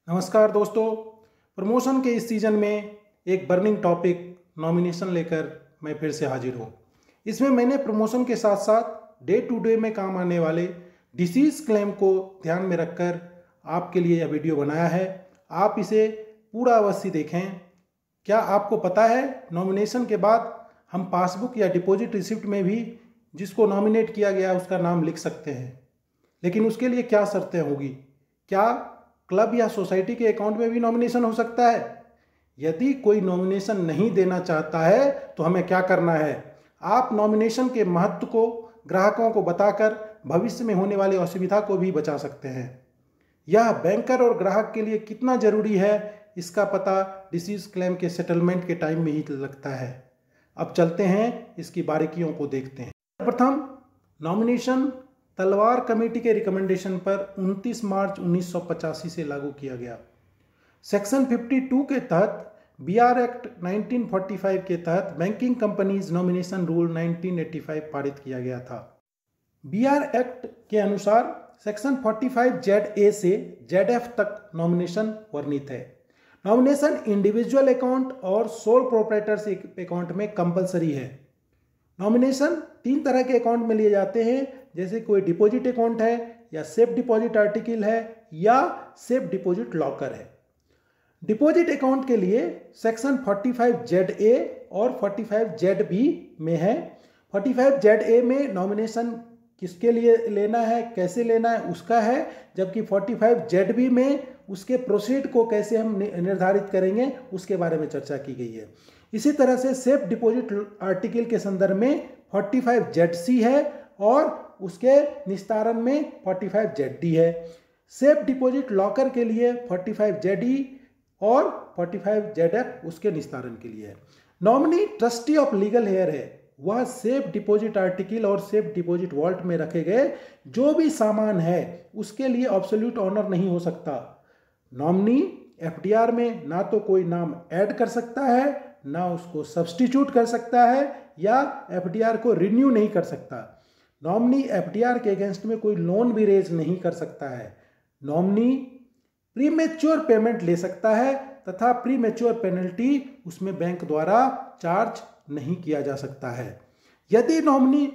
नमस्कार दोस्तों। प्रमोशन के इस सीज़न में एक बर्निंग टॉपिक नॉमिनेशन लेकर मैं फिर से हाजिर हूँ। इसमें मैंने प्रमोशन के साथ साथ डे टू डे में काम आने वाले डिसीज़ क्लेम को ध्यान में रखकर आपके लिए यह वीडियो बनाया है। आप इसे पूरा अवश्य देखें। क्या आपको पता है नॉमिनेशन के बाद हम पासबुक या डिपॉजिट रिसिप्ट में भी जिसको नॉमिनेट किया गया उसका नाम लिख सकते हैं, लेकिन उसके लिए क्या शर्तें होगी? क्या क्लब या सोसाइटी के अकाउंट में भी नॉमिनेशन हो सकता है? यदि कोई नॉमिनेशन नहीं देना चाहता है तो हमें क्या करना है? आप नॉमिनेशन के महत्व को ग्राहकों को बताकर भविष्य में होने वाली असुविधा को भी बचा सकते हैं। यह बैंकर और ग्राहक के लिए कितना जरूरी है, इसका पता डिसीज क्लेम के सेटलमेंट के टाइम में ही लगता है। अब चलते हैं, इसकी बारीकियों को देखते हैं। प्रथम, नॉमिनेशन तलवार कमेटी के रिकमेंडेशन पर 29 मार्च 1985 से लागू किया गया। सेक्शन 52 के तहत बीआर एक्ट 1945 के तहत बैंकिंग कंपनीज नॉमिनेशन रूल 1985 पारित किया गया था। बीआर एक्ट के अनुसार सेक्शन 45 ZA से ZF तक नॉमिनेशन वर्णित है। नॉमिनेशन इंडिविजुअल अकाउंट और सोल प्रोप्राइटर्स अकाउंट में कंपलसरी है। नॉमिनेशन 3 तरह के अकाउंट में लिए जाते हैं, जैसे कोई डिपॉजिट अकाउंट है या सेफ डिपॉजिट आर्टिकल है या सेफ डिपॉजिट लॉकर है। डिपॉजिट अकाउंट के लिए सेक्शन 45 ZA और 45 ZB में है। 45 ZA में नॉमिनेशन किसके लिए लेना है, कैसे लेना है उसका है, जबकि 45 ZB में उसके प्रोसीड को कैसे हम निर्धारित करेंगे उसके बारे में चर्चा की गई है। इसी तरह से सेफ डिपॉजिट आर्टिकल के संदर्भ में 45 ZC है और उसके निस्तारण में 45 ZD है। सेफ डिपॉजिट लॉकर के लिए 45 ZE और 45 ZF उसके निस्तारण के लिए है। Nominee trustee of legal heir है, वह सेफ डिपॉजिट आर्टिकल और सेफ डिपॉजिट वॉल्ट में रखे गए जो भी सामान है उसके लिए एब्सोल्यूट ऑनर नहीं हो सकता। नॉमिनी FDR में ना तो कोई नाम ऐड कर सकता है, ना उसको सब्स्टिट्यूट कर सकता है या FDR को रिन्यू नहीं कर सकता। नॉमिनी FDR के अगेंस्ट में कोई लोन भी रेज नहीं कर सकता है। नॉमिनी प्रीमेच्योर पेमेंट ले सकता है तथा प्रीमेच्योर पेनल्टी उसमें बैंक द्वारा चार्ज नहीं किया जा सकता है। यदि नॉमिनी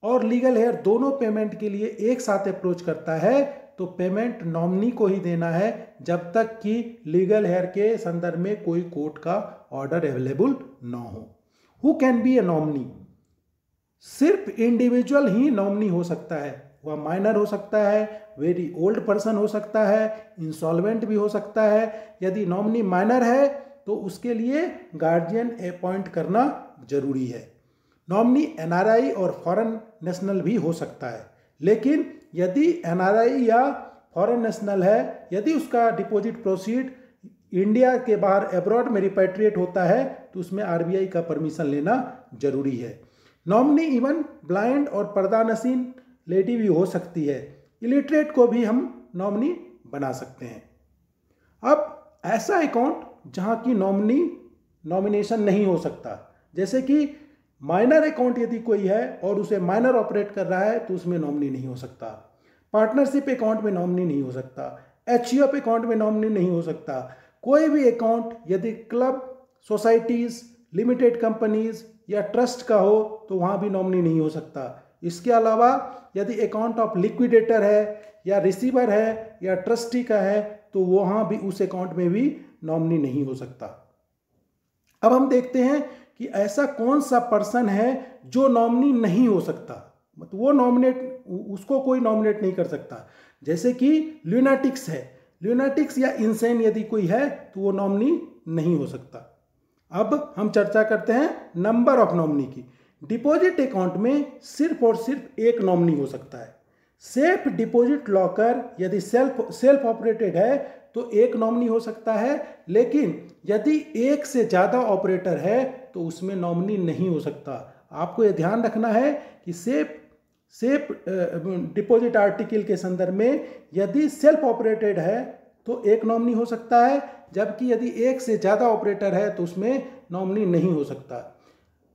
और लीगल हेयर दोनों पेमेंट के लिए एक साथ अप्रोच करता है तो पेमेंट नॉमिनी को ही देना है, जब तक कि लीगल हेयर के संदर्भ में कोई कोर्ट का ऑर्डर अवेलेबल ना हो। Who can be A nominee? सिर्फ इंडिविजुअल ही नॉमिनी हो सकता है। वह माइनर हो सकता है, वेरी ओल्ड पर्सन हो सकता है, इंसॉल्वेंट भी हो सकता है। यदि नॉमिनी माइनर है तो उसके लिए गार्जियन अपॉइंट करना जरूरी है। नॉमिनी NRI और फॉरेन नेशनल भी हो सकता है, लेकिन यदि NRI या फॉरेन नेशनल है, यदि उसका डिपॉजिट प्रोसीड इंडिया के बाहर एब्रॉड में रिपेट्रिएट होता है तो उसमें RBI का परमिशन लेना जरूरी है। नॉमिनी इवन ब्लाइंड और पर्दानसीन लेडी भी हो सकती है। इलिटरेट को भी हम नॉमिनी बना सकते हैं। अब ऐसा अकाउंट जहां की नॉमिनेशन नहीं हो सकता, जैसे कि माइनर अकाउंट यदि कोई है और उसे माइनर ऑपरेट कर रहा है तो उसमें नॉमिनी नहीं हो सकता। पार्टनरशिप अकाउंट में नॉमिनी नहीं हो सकता। HUF अकाउंट में नॉमिनी नहीं हो सकता। कोई भी अकाउंट यदि क्लब, सोसाइटीज, लिमिटेड कंपनीज या ट्रस्ट का हो तो वहां भी नॉमिनी नहीं हो सकता। इसके अलावा यदि अकाउंट ऑफ लिक्विडेटर है या रिसीवर है या ट्रस्टी का है तो वहां भी उस अकाउंट में भी नॉमिनी नहीं हो सकता। अब हम देखते हैं कि ऐसा कौन सा पर्सन है जो नॉमिनी नहीं हो सकता, मतलब वो उसको कोई नॉमिनेट नहीं कर सकता। जैसे कि ल्यूनाटिक्स है, ल्यूनाटिक्स या इंसेन यदि कोई है तो वो नॉमिनी नहीं हो सकता। अब हम चर्चा करते हैं नंबर ऑफ नॉमिनी की। डिपॉजिट अकाउंट में सिर्फ और सिर्फ एक नॉमिनी हो सकता है। सेफ डिपॉजिट लॉकर यदि सेल्फ ऑपरेटेड है तो एक नॉमिनी हो सकता है, लेकिन यदि एक से ज़्यादा ऑपरेटर है तो उसमें नॉमिनी नहीं हो सकता। आपको यह ध्यान रखना है कि सेफ डिपॉजिट आर्टिकल के संदर्भ में यदि सेल्फ ऑपरेटेड है तो एक नॉमिनी हो सकता है, जबकि यदि एक से ज़्यादा ऑपरेटर है तो उसमें नॉमिनी नहीं हो सकता।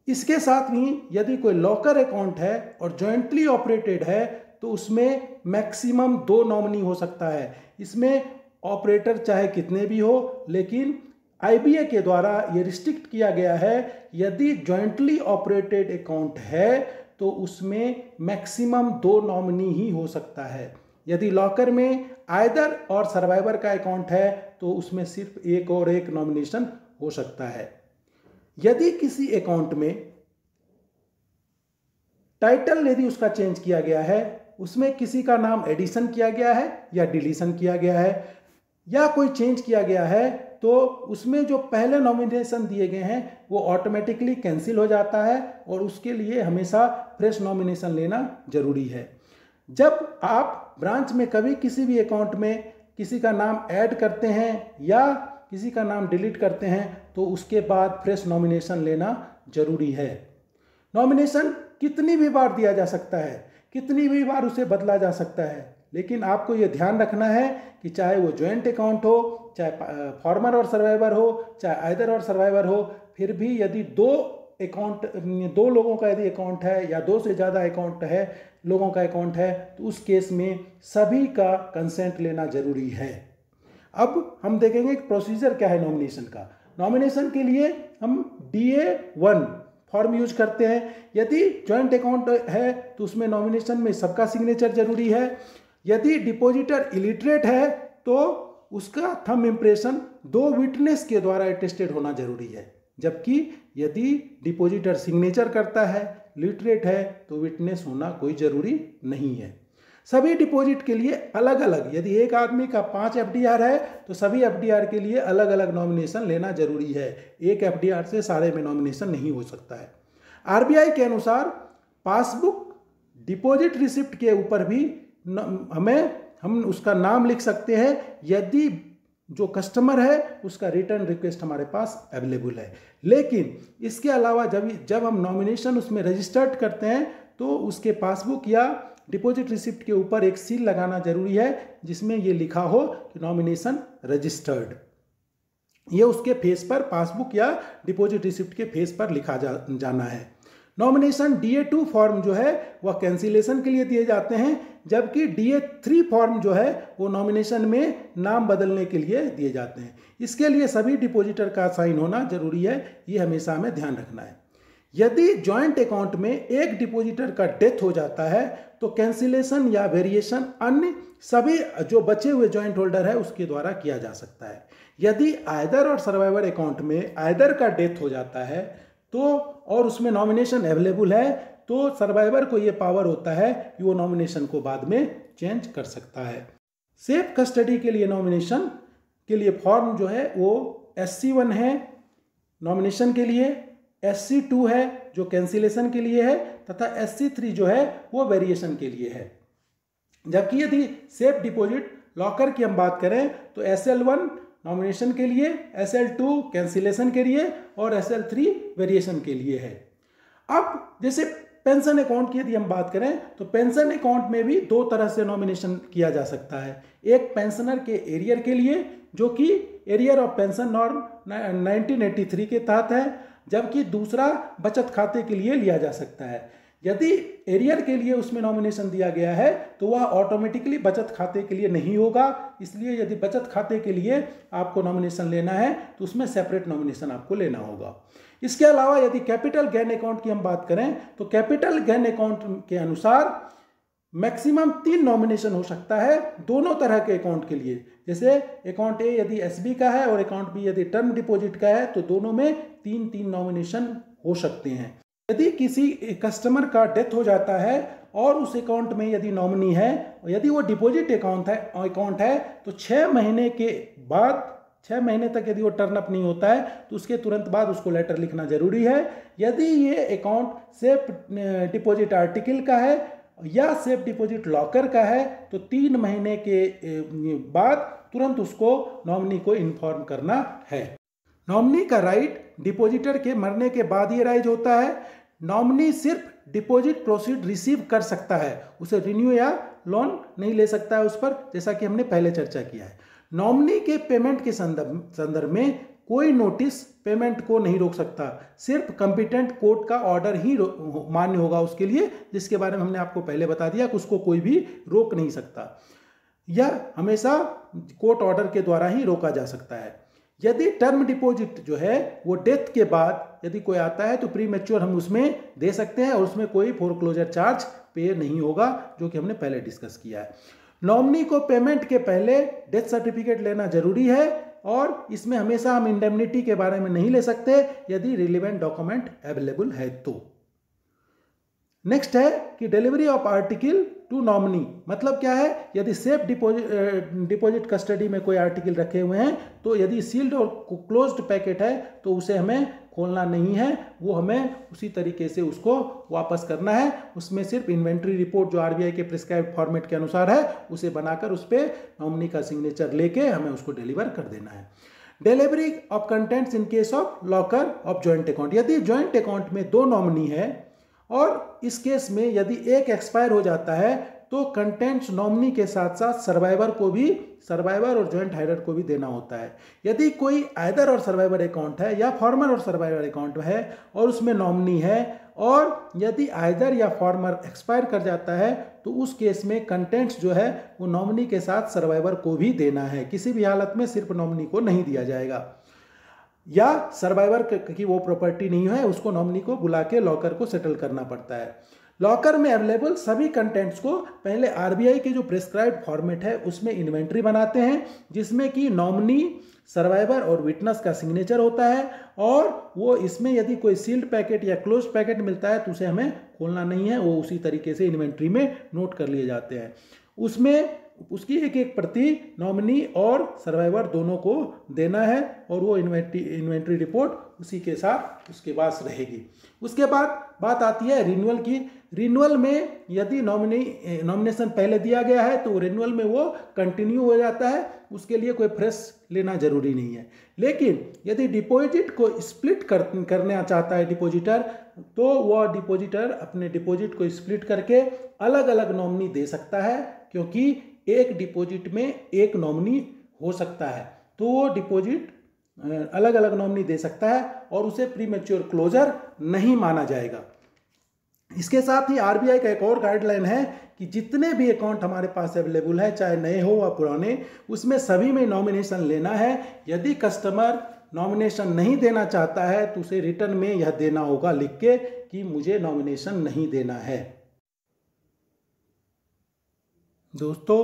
इसके साथ ही यदि कोई लॉकर अकाउंट है और जॉइंटली ऑपरेटेड है तो उसमें मैक्सिमम 2 नॉमिनी हो सकता है। इसमें ऑपरेटर चाहे कितने भी हो, लेकिन आईबीए के द्वारा ये रिस्ट्रिक्ट किया गया है, यदि जॉइंटली ऑपरेटेड अकाउंट है तो उसमें मैक्सिमम 2 नॉमिनी ही हो सकता है। यदि लॉकर में आइदर और सर्वाइवर का अकाउंट है तो उसमें सिर्फ एक और एक नॉमिनेशन हो सकता है। यदि किसी अकाउंट में टाइटल यदि उसका चेंज किया गया है, उसमें किसी का नाम एडिशन किया गया है या डिलीशन किया गया है या कोई चेंज किया गया है, तो उसमें जो पहले नॉमिनेशन दिए गए हैं वो ऑटोमेटिकली कैंसिल हो जाता है और उसके लिए हमेशा फ्रेश नॉमिनेशन लेना जरूरी है। जब आप ब्रांच में कभी किसी भी अकाउंट में किसी का नाम ऐड करते हैं या किसी का नाम डिलीट करते हैं तो उसके बाद फ्रेश नॉमिनेशन लेना जरूरी है। नॉमिनेशन कितनी भी बार दिया जा सकता है, कितनी भी बार उसे बदला जा सकता है, लेकिन आपको ये ध्यान रखना है कि चाहे वो जॉइंट अकाउंट हो, चाहे फॉर्मर और सर्वाइवर हो, चाहे आइदर और सर्वाइवर हो, फिर भी यदि दो लोगों का यदि अकाउंट है या 2 से ज़्यादा अकाउंट है, लोगों का अकाउंट है, तो उस केस में सभी का कंसेंट लेना जरूरी है। अब हम देखेंगे कि प्रोसीजर क्या है नॉमिनेशन का। नॉमिनेशन के लिए हम DA1 फॉर्म यूज करते हैं। यदि जॉइंट अकाउंट है तो उसमें नॉमिनेशन में सबका सिग्नेचर जरूरी है। यदि डिपॉजिटर इलिटरेट है तो उसका थंब इम्प्रेशन 2 विटनेस के द्वारा अटेस्टेड होना जरूरी है, जबकि यदि डिपॉजिटर सिग्नेचर करता है, लिटरेट है, तो विटनेस होना कोई जरूरी नहीं है। सभी डिपॉजिट के लिए अलग अलग, यदि एक आदमी का 5 FDR है तो सभी FDR के लिए अलग अलग नॉमिनेशन लेना जरूरी है। एक FDR से सारे में नॉमिनेशन नहीं हो सकता है। RBI के अनुसार पासबुक डिपॉजिट रिसिप्ट के ऊपर भी हम उसका नाम लिख सकते हैं यदि जो कस्टमर है उसका रिटर्न रिक्वेस्ट हमारे पास अवेलेबल है। लेकिन इसके अलावा जब हम नॉमिनेशन उसमें रजिस्टर्ड करते हैं तो उसके पासबुक या डिपॉजिट रिसिप्ट के ऊपर एक सील लगाना जरूरी है जिसमें ये लिखा हो कि नॉमिनेशन रजिस्टर्ड। ये उसके फेस पर, पासबुक या डिपॉजिट रिसिप्ट के फेस पर लिखा जाना है। नॉमिनेशन DA2 फॉर्म जो है वह कैंसिलेशन के लिए दिए जाते हैं, जबकि DA3 फॉर्म जो है वो नॉमिनेशन में नाम बदलने के लिए दिए जाते हैं। इसके लिए सभी डिपॉजिटर का साइन होना जरूरी है, ये हमेशा हमें ध्यान रखना है। यदि जॉइंट अकाउंट में एक डिपॉजिटर का डेथ हो जाता है तो कैंसिलेशन या वेरिएशन अन्य सभी जो बचे हुए जॉइंट होल्डर है उसके द्वारा किया जा सकता है। यदि आइदर और सर्वाइवर अकाउंट में आइदर का डेथ हो जाता है तो और उसमें नॉमिनेशन अवेलेबल है तो सर्वाइवर को ये पावर होता है कि वो नॉमिनेशन को बाद में चेंज कर सकता है। सेफ कस्टडी के लिए नॉमिनेशन के लिए फॉर्म जो है वो SC1 है नॉमिनेशन के लिए, SC2 है जो कैंसिलेशन के लिए है तथा SC3 जो है वो वेरिएशन के लिए है। जबकि यदि सेफ डिपॉजिट लॉकर की हम बात करें तो SL1 नॉमिनेशन के लिए, SL2 कैंसिलेशन के लिए और SL3 वेरिएशन के लिए है। अब जैसे पेंशन अकाउंट की यदि हम बात करें तो पेंशन अकाउंट में भी 2 तरह से नॉमिनेशन किया जा सकता है। एक पेंशनर के एरियर के लिए जो कि एरियर ऑफ पेंशन नॉर्म 1983 के तहत है, जबकि दूसरा बचत खाते के लिए लिया जा सकता है। यदि एरियर के लिए उसमें नॉमिनेशन दिया गया है तो वह ऑटोमेटिकली बचत खाते के लिए नहीं होगा, इसलिए यदि बचत खाते के लिए आपको नॉमिनेशन लेना है तो उसमें सेपरेट नॉमिनेशन आपको लेना होगा। इसके अलावा यदि कैपिटल गेन अकाउंट की हम बात करें तो कैपिटल गेन अकाउंट के अनुसार मैक्सिमम 3 नॉमिनेशन हो सकता है दोनों तरह के अकाउंट के लिए। जैसे अकाउंट ए यदि SB का है और अकाउंट बी यदि टर्म डिपॉजिट का है तो दोनों में 3-3 नॉमिनेशन हो सकते हैं। यदि किसी कस्टमर का डेथ हो जाता है और उस अकाउंट में यदि नॉमिनी है और यदि वो डिपॉजिट अकाउंट है तो 6 महीने के बाद 6 महीने तक यदि वो टर्न अप नहीं होता है तो उसके तुरंत बाद उसको लेटर लिखना जरूरी है। यदि ये अकाउंट सेफ डिपॉजिट आर्टिकल का है या सेफ डिपॉजिट लॉकर का है तो 3 महीने के बाद तुरंत उसको नॉमिनी को इन्फॉर्म करना है। नॉमिनी का राइट डिपॉजिटर के मरने के बाद ही राइज होता है। नॉमिनी सिर्फ डिपॉजिट प्रोसीड रिसीव कर सकता है, उसे रिन्यू या लोन नहीं ले सकता है उस पर, जैसा कि हमने पहले चर्चा किया है। नॉमिनी के पेमेंट के संदर्भ में कोई नोटिस पेमेंट को नहीं रोक सकता, सिर्फ कंपिटेंट कोर्ट का ऑर्डर ही मान्य होगा उसके लिए, जिसके बारे में हमने आपको पहले बता दिया कि उसको कोई भी रोक नहीं सकता। यह हमेशा कोर्ट ऑर्डर के द्वारा ही रोका जा सकता है। यदि टर्म डिपॉजिट जो है वो डेथ के बाद यदि कोई आता है तो प्री मैच्योर हम उसमें दे सकते हैं और उसमें कोई फोरक्लोजर चार्ज पे नहीं होगा, जो कि हमने पहले डिस्कस किया है। नॉमिनी को पेमेंट के पहले डेथ सर्टिफिकेट लेना जरूरी है और इसमें हमेशा हम इंडेमनिटी के बारे में नहीं ले सकते यदि रिलेवेंट डॉक्यूमेंट अवेलेबल है तो। नेक्स्ट है कि delivery of article to nominee, मतलब क्या है, यदि सेफ डिपॉजिट कस्टडी में कोई आर्टिकल रखे हुए हैं तो यदि सील्ड और क्लोज्ड पैकेट है तो उसे हमें खोलना नहीं है, वो हमें उसी तरीके से उसको वापस करना है। उसमें सिर्फ इन्वेंट्री रिपोर्ट जो आरबीआई के प्रिस्क्राइब्ड फॉर्मेट के अनुसार है उसे बनाकर उस पर नॉमिनी का सिग्नेचर लेके हमें उसको डिलीवर कर देना है। Delivery of contents in case of locker of joint account, यदि ज्वाइंट अकाउंट में 2 नॉमिनी है और इस केस में यदि एक एक्सपायर हो जाता है तो कंटेंट्स नॉमिनी के साथ साथ सर्वाइवर और ज्वाइंट हायरर को भी देना होता है। यदि कोई आइदर और सर्वाइवर अकाउंट है या फॉर्मर और सर्वाइवर अकाउंट है और उसमें नॉमिनी है और यदि आइदर या फॉर्मर एक्सपायर कर जाता है तो उस केस में कंटेंट्स जो है वो नॉमिनी के साथ सर्वाइवर को भी देना है, किसी भी हालत में सिर्फ नॉमिनी को नहीं दिया जाएगा। या सर्वाइवर की वो प्रॉपर्टी नहीं है उसको नॉमिनी को बुला के लॉकर को सेटल करना पड़ता है। लॉकर में अवेलेबल सभी कंटेंट्स को पहले आरबीआई के जो प्रिस्क्राइब्ड फॉर्मेट है उसमें इन्वेंट्री बनाते हैं जिसमें कि नॉमिनी, सर्वाइवर और विटनेस का सिग्नेचर होता है और वो इसमें यदि कोई सील्ड पैकेट या क्लोज पैकेट मिलता है तो उसे हमें खोलना नहीं है, वो उसी तरीके से इन्वेंट्री में नोट कर लिए जाते हैं। उसमें उसकी एक एक प्रति नॉमिनी और सर्वाइवर दोनों को देना है और वो इन्वेंट्री रिपोर्ट उसी के साथ उसके पास रहेगी। उसके बाद बात आती है रिन्यूअल की। रिन्यूअल में यदि नॉमिनेशन पहले दिया गया है तो रिन्यूअल में वो कंटिन्यू हो जाता है, उसके लिए कोई फ्रेश लेना जरूरी नहीं है। लेकिन यदि डिपॉजिट को स्प्लिट करना चाहता है डिपॉजिटर तो वह डिपॉजिटर अपने डिपॉजिट को स्प्लिट करके अलग अलग नॉमिनी दे सकता है, क्योंकि एक डिपॉजिट में एक नॉमिनी हो सकता है तो वो डिपॉजिट अलग अलग नॉमिनी दे सकता है और उसे प्रीमेच्योर क्लोजर नहीं माना जाएगा। इसके साथ ही आरबीआई का एक और गाइडलाइन है कि जितने भी अकाउंट हमारे पास अवेलेबल है, चाहे नए हो या पुराने, उसमें सभी में नॉमिनेशन लेना है। यदि कस्टमर नॉमिनेशन नहीं देना चाहता है तो उसे रिटर्न में यह देना होगा लिख के कि मुझे नॉमिनेशन नहीं देना है। दोस्तों,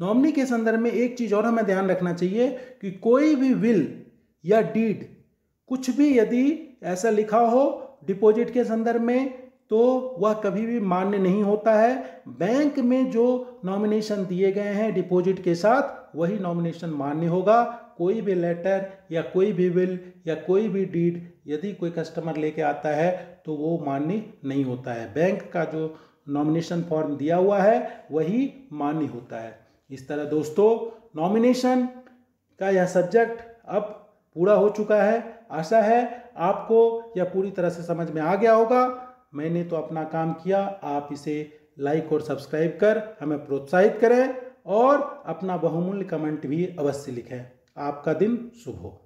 नॉमिनी के संदर्भ में एक चीज और हमें ध्यान रखना चाहिए कि कोई भी विल या डीड कुछ भी यदि ऐसा लिखा हो डिपॉजिट के संदर्भ में तो वह कभी भी मान्य नहीं होता है। बैंक में जो नॉमिनेशन दिए गए हैं डिपॉजिट के साथ वही नॉमिनेशन मान्य होगा। कोई भी लेटर या कोई भी विल या कोई भी डीड यदि कोई कस्टमर लेके आता है तो वो मान्य नहीं होता है। बैंक का जो नॉमिनेशन फॉर्म दिया हुआ है वही मान्य होता है। इस तरह दोस्तों, नॉमिनेशन का यह सब्जेक्ट अब पूरा हो चुका है। आशा है आपको यह पूरी तरह से समझ में आ गया होगा। मैंने तो अपना काम किया, आप इसे लाइक और सब्सक्राइब कर हमें प्रोत्साहित करें और अपना बहुमूल्य कमेंट भी अवश्य लिखें। आपका दिन शुभ हो।